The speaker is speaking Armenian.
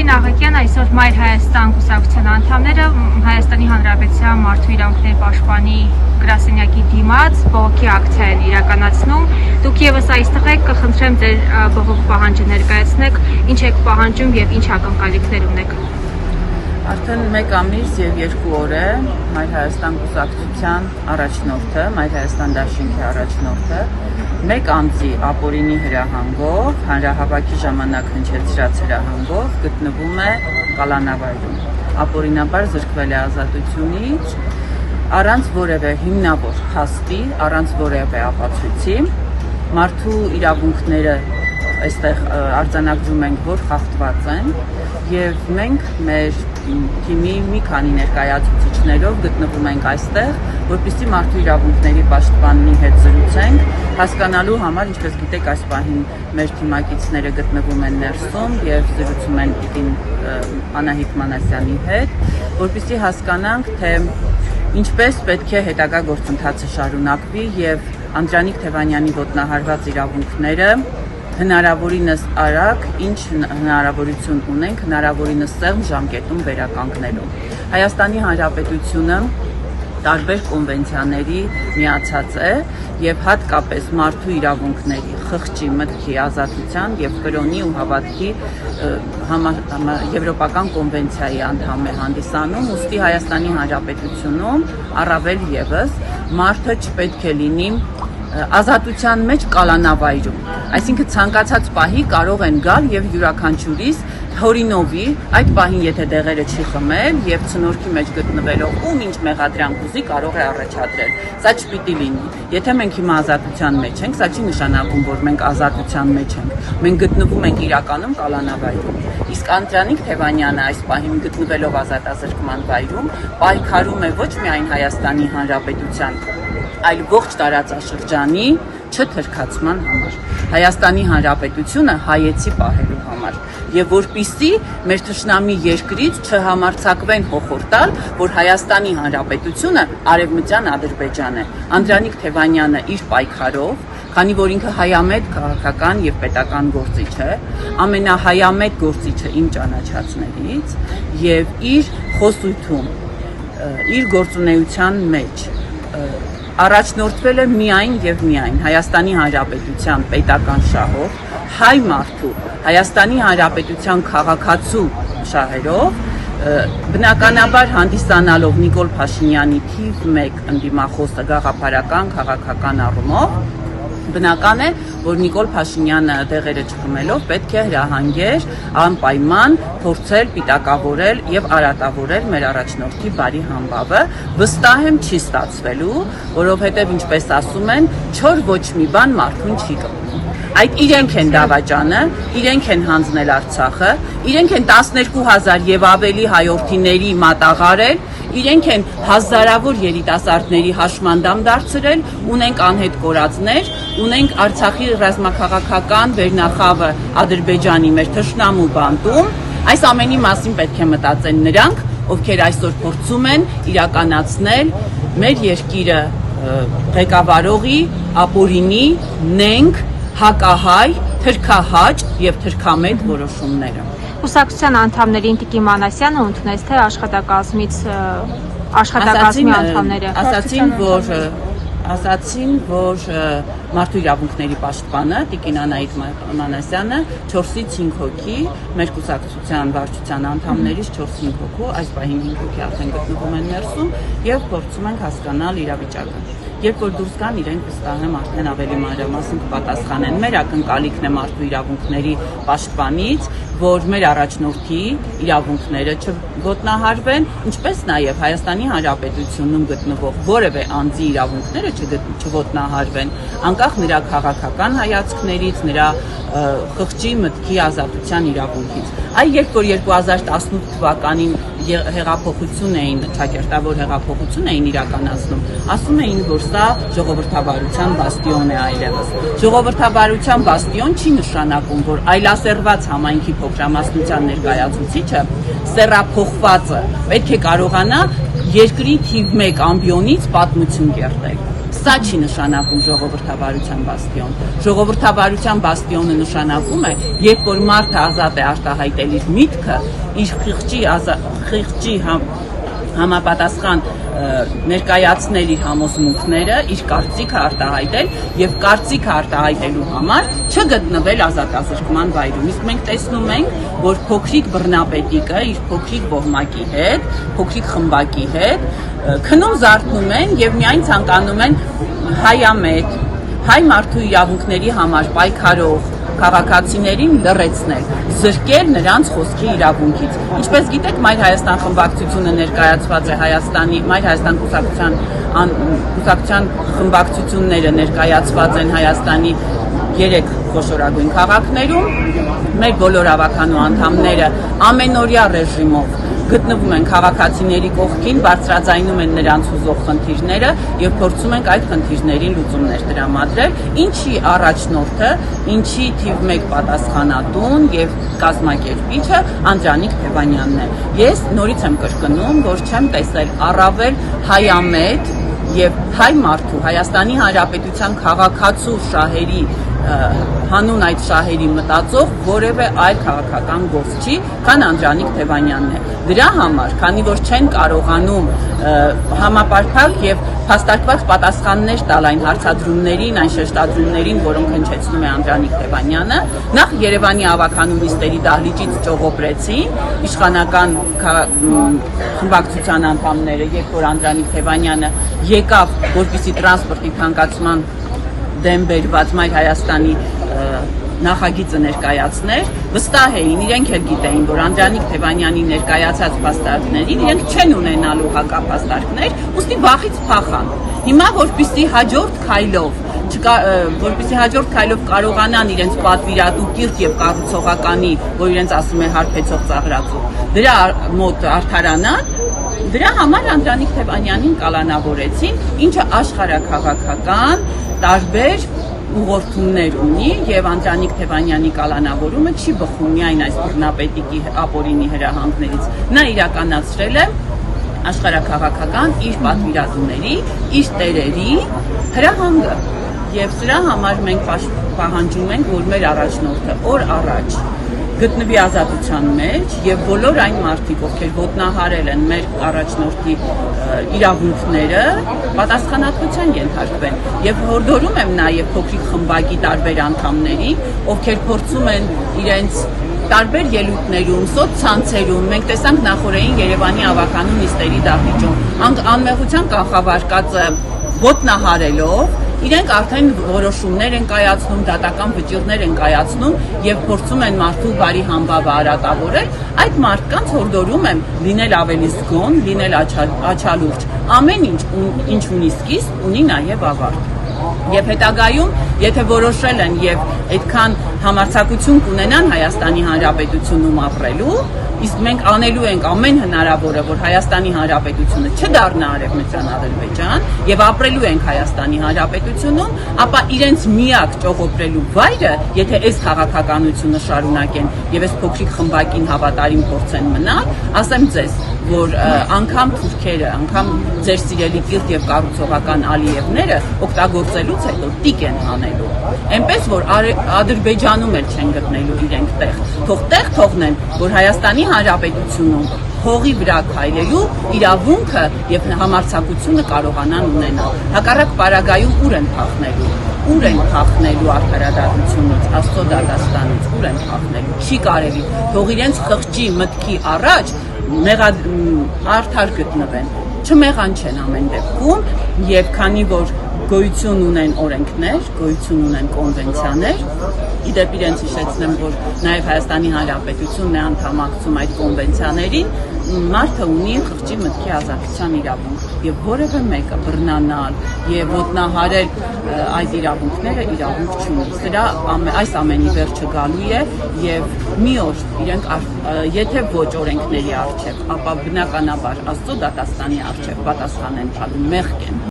Արմեն Աղակյան, այսօր Մայր Հայաստան կուսակցության անդամները Հայաստանի Հանրապետության մարդու իրավունքների պաշտպանի գրասենյակի դիմաց բողոքի ակցիա են իրականացնում։ Դուք եւս այստեղ եք, կխնդրեմ ձեր բողոք պահանջը ներկայացնեք, ինչ եք պահանջում եւ ինչ ակնկալիքներ ունեք։ Արդեն 1 ամիս եւ 2 օր է Մայր Հայաստան կուսակցության առաջնորդը, Մայր Հայաստան դաշինքի առաջնորդը 1 ամսի ապօրինի հրահանգով, հանրահավաքի ժամանակ հնչեցրած հրահանգով գտնվում է կալանավայրում։ Ապօրինաբար զրկվել է ազատությունից առանց որևէ հիմնավոր փաստի, առանց որևէ ապացույցի։ Մարդու իրավունքները այստեղ արձանագրում ենք, որ խախտված են, եւ մենք մեր թիմի մի քանի ներկայացուցիչներով գտնվում ենք այստեղ, որպեսզի մարդու իրավունքների պաշտպանի հետ զրուցենք, հասկանալու համար, ինչպես գիտեք, այս պահին մեր թիմակիցները գտնվում են ներսում եւ զրուցում են Տիկին Անահիտ Մանասյանի հետ, որպեսզի հասկանանք, թե ինչպես պետք է հետագա գործընթացը շարունակվի եւ Անդրանիկ Թևանյանի ոտնահարված իրավունքները հնարավորինս արագ, ինչ հնարավորություն ունենք, հնարավորինս սեղմ ժամկետում վերականգնելու։ Հայաստանի Հանրապետությունը տարբեր կոնվենցիաների միացած է եւ հատկապես մարդու իրավունքների, խղճի, մտքի, ազատության եւ կրոնի ու հավատքի եվրոպական կոնվենցիայի անդամ է հանդիսանում, ուստի Հայաստանի Հանրապետությունում առավել եւս մարդը չպետք է լինի ազատության մեջ կալանավայրում, այսինքն ցանկացած պահի կարող են գալ եւ յուրաքանչյուրիս հորինովի այդ պահին եթե դեղերը չի խմել եւ ցնորքի մեջ գտնվելով ում ինչ մեղադրանք ուզի կարող է առաջադրել։ Սա չպիտի լինի։ Եթե մենք հիմա ազատության մեջ ենք, սա չի նշանակում, որ մենք ազատության մեջ ենք։ Մենք գտնվում ենք իրականում կալանավայրում։ Իսկ Անդրանիկ Թևանյանը այս պահին գտնվելով ազատազրկման վայրում պայքարում է ոչ միայն Հայաստանի Հանրապետության, այլ ողջ տարածաշրջանի չթրքացման համար, Հայաստանի Հանրապետությունը հայեցի պահելու համար եւ որպիսի մեր թշնամի երկրից չհամարձակվեն հոխորտալ, որ Հայաստանի Հանրապետությունը արևմտյան Ադրբեջան է։ Անդրանիկ Թևանյանը իր պայքարով, քանի որ ինքը հայամետ քաղաքական եւ պետական գործիչ է, ամենահայամետ գործիչը իմ ճանաչածներից եւ իր խոսույթում, իր գործունեության մեջ առաջնորդվել է միայն եւ միայն Հայաստանի Հանրապետության պետական շահով, հայ մարդու, Հայաստանի Հանրապետության քաղաքացու շահերով, բնականաբար հանդիսանալով Նիկոլ Փաշինյանի թիվ 1 ընդդիմախոսը գաղափարական, քաղաքական առումով, բնական է, որ Նիկոլ Փաշինյանը դեղերը չխմելով պետք է հրահանգեր անպայման փորձել պիտակավորել եւ արատավորել մեր առաջնորդի բարի համբավը, վստահ եմ չի ստացվելու, որովհետեւ ինչպես ասում են, չոր ոչ մի բան մարդուն չի կպնում։ Այդ իրենք են դավաճանը, իրենք են հանձնել Արցախը, իրենք են 12000 եւ ավելի հայորդիների մատաղարել, իրենք են հազարավոր երիտասարդների հաշմանդամ դարձրել, ունենք անհետ կորածներ, ունենք Արցախի ռազմաքաղաքական վերնախավը Ադրբեջանի մեր թշնամու բանտում, այս ամենի մասին պետք է մտածեն նրանք, ովքեր այսօր փորձում են իրականացնել մեր երկիրը ղեկավարողի, ապօրինի, նենգ, հակահայ, թրքահաճ եւ թրքամետ որոշումները։ Կուսակցության անդամներին Տիկին Մանասյանը ընդունեց թե աշխատակազմի անդամները ասացին, որ մարդու իրավունքների պաշտպանը Տիկին Անահիտ Մանասյանը 4-ից 5 հոգի մեր կուսակցության վարչության անդամներից 4-5 հոգու այս պահին 5 հոգի արդեն գտնվում են ներսում եւ փորձում ենք հասկանալ իրավիճակը։ Երբ որ դուրս գան, իրենք վստահ եմ արդեն ավելի մանրամասն կպատասխանեն։ Մեր ակնկալիքն է մարդու իրավունքների պաշտպանից, որ մեր առաջնորդի իրավունքները չոտնահարվեն, ինչպես նաև Հայաստանի Հանրապետությունում գտնվող որևէ անձի իրավունքները չոտնահարվեն, անկախ նրա քաղաքական հայացքներից, նրա խղճի, մտքի ազատության իրավունքից։ Այ երբ որ 2018 թվականին հեղափոխություն էին, ճակերտավոր հեղափոխություն էին իրականացնում, ասում էին, որ սա ժողովրդավարության բաստիոն է այլևս։ Ժողովրդավարության բաստիոն չի նշանակում, որ այլասերված համայնքի փոքրամասնության ներկայացուցիչը սեռափոխվածը պետք է կարողանա երկրի թիվ 1 ամբիոնից պատմություն կերտել։ Սա չի նշանակում ժողովրդավարության բաստիոն։ Ժողովրդավարության բաստիոնը նշանակում է, երբ որ մարդը ազատ է արտահայտել իր միտքը, իր խիղճի համապատասխան ներկայացնել իր համոզմունքները, իր կարծիքը արտահայտել եւ կարծիքը արտահայտելու համար չգտնվել ազատազրկման վայրում։ Իսկ մենք տեսնում ենք, որ փոքրիկ բռնապետիկը իր փոքրիկ ոհմակի հետ, փոքրիկ խմբակի հետ քնում զարթնում են եւ միայն ցանկանում են հայամետ, հայ մարդու իրավունքների համար պայքարող քաղաքացիներին լռեցնել, զրկել նրանց խոսքի իրավունքից։ Ինչպես գիտեք, Մայր Հայաստան խմբակցությունը ներկայացված է Հայաստանի, Մայր Հայաստան կուսակցության խմբակցությունները ներկայացված են Հայաստանի 3 խոշորագույն քաղաքներում, մեր բոլոր ավականու անդամները ամենօրյա ռեժիմով գտնվում են քաղաքացիների կողքին, բարձրաձայնում են նրանց հուզող խնդիրները եւ փորձում ենք այդ խնդիրներին լուծումներ տրամադրել, ինչի առաջնորդը, ինչի թիվ 1 պատասխանատուն եւ կազմակերպիչը Անդրանիկ Թևանյանն է։ Ես նորից եմ կրկնում, որ չեմ տեսել առավել հայամետ եւ հայ մարդու Հայաստանի Հանրապետության քաղաքացու շահերի հանուն այդ շահերի մտածող որևէ այլ քաղաքական գործ չի, քան Անդրանիկ Թևանյանն է։ Դրա համար, քանի որ չեն կարողանում համապարփակ եւ փաստարկված պատասխաններ տալ այն հարցադրումներին, այն շեշտադրումներին, որոնք հնչեցնում է Անդրանիկ Թևանյանը, նախ Երևանի ավականու նիստերի դահլիճից ճողոպրեցին իշխանական խմբակցության անդամները, երբ որ Անդրանիկ Թևանյանը եկավ, որպեսզի տրանսպորտի թանկացման դեմ բերված Մայր Հայաստանի նախագիծը ներկայացներ, վստահ էին, իրենք էլ գիտեին, որ Անդրանիկ Թևանյանի ներկայացած փաստարկներին իրենք չեն ունենալու հակափաստարկներ, ուստի վախից փախան։ Հիմա որպեսզի հաջորդ քայլով կարողանան իրենց պատվիրատու կիրթ եւ կառուցողականի, որ իրենց ասում է հարբեցող ծաղրածու, դրա մոտ արդարանան, դրա համար Անդրանիկ Թևանյանին կալանավորեցին, ինչը աշխարհաքաղաքական տարբեր ուղղորդումներ ունի եւ Անդրանիկ Թևանյանի կալանավորումը չի բխում միայն այս բռնապետիկի ապօրինի հրահանգներից։ Նա իրականացրել է աշխարհաքաղաքական իր պատվիրատուների, իր տերերի հրահանգը եւ սրա համար մենք պահանջում ենք, որ մեր առաջնորդը օր առաջ գտնվի ազատության մեջ եւ բոլոր այն մարդիկ, ովքեր ոտնահարել են մեր առաջնորդի իրավունքները, պատասխանատվության ենթարկվեն։ Եվ հորդորում եմ նաեւ փոքրիկ խմբակի տարբեր անդամներին, ովքեր փորձում են իրենց տարբեր ելույթներում, սոցցանցերում, մենք տեսանք նախորդին Երևանի ավականու նիստերի դահլիճում, անմեղության կանխավարկածը ոտնահարելով իրենք արդեն որոշումներ են կայացնում, դատական վճիռներ են կայացնում եւ փորձում են մարդու բարի համբավը արատավորել, այդ մարդկանց հորդորում եմ լինել ավելի զգոն, լինել աչալուրջ։ Ամեն ինչ ունի սկիզբ, ունի նաեւ ավարտ։ Եվ հետագայում, եթե որոշել են եւ այդքան համարձակություն կունենան Հայաստանի Հանրապետությունում ապրելու, իսկ մենք անելու ենք ամեն հնարավորը, որ Հայաստանի Հանրապետությունը չդառնա Արևմտյան Ադրբեջան եւ ապրելու ենք Հայաստանի Հանրապետությունում, ապա իրենց միակ ճողոպրելու վայրը, եթե այս քաղաքականությունը շարունակեն եւ այս փոքրիկ խմբակին հավատարիմ փորձեն մնալ, ասեմ ձեզ, որ անգամ թուրքերը, անգամ ձեր սիրելի կիրթ եւ կառուցողական Ալիևները օգտագործելուց հետո տիկ են անելու։ Այնպես որ Ադրբեջանում էլ չեն գտնելու իրենք տեղ։ Թող տեղ թողնեն, որ Հայաստանի Հանրապետությունում հողի վրա քայլելու իրավունքը եւ համարձակությունը կարողանան ունենալ։ Հակառակ պարագայում ուր են փախնելու։ Ուր են փախնելու արդարադատությունից, Աստծո դատաստանից, ուր են փախնելու։ Չի կարելի։ Թող իրենց խղճի մտքի առաջ արդար գտնվեն, չմեղան չեն ամեն դեպքում եւ քանի որ գոյություն ունեն օրենքներ, գոյություն ունեն կոնվենցիաներ, իդեպ իրենց հիշեցնեմ, որ նաեւ Հայաստանի Հանրապետությունն է անդամակցում այդ կոնվենցիաներին, մարդը ունի խղճի մտքի ազատության իրավունք եւ որևէ մեկը բռնանալ եւ ոտնահարել այդ իրավունքները իրավունք չունի։ Սրա այս ամենի վերջը գալու է եւ մի օր իրենք եթե ոչ օրենքների առջեւ, ապա բնականաբար Աստծո դատաստանի առջեւ պատասխան են տալու, մեղք են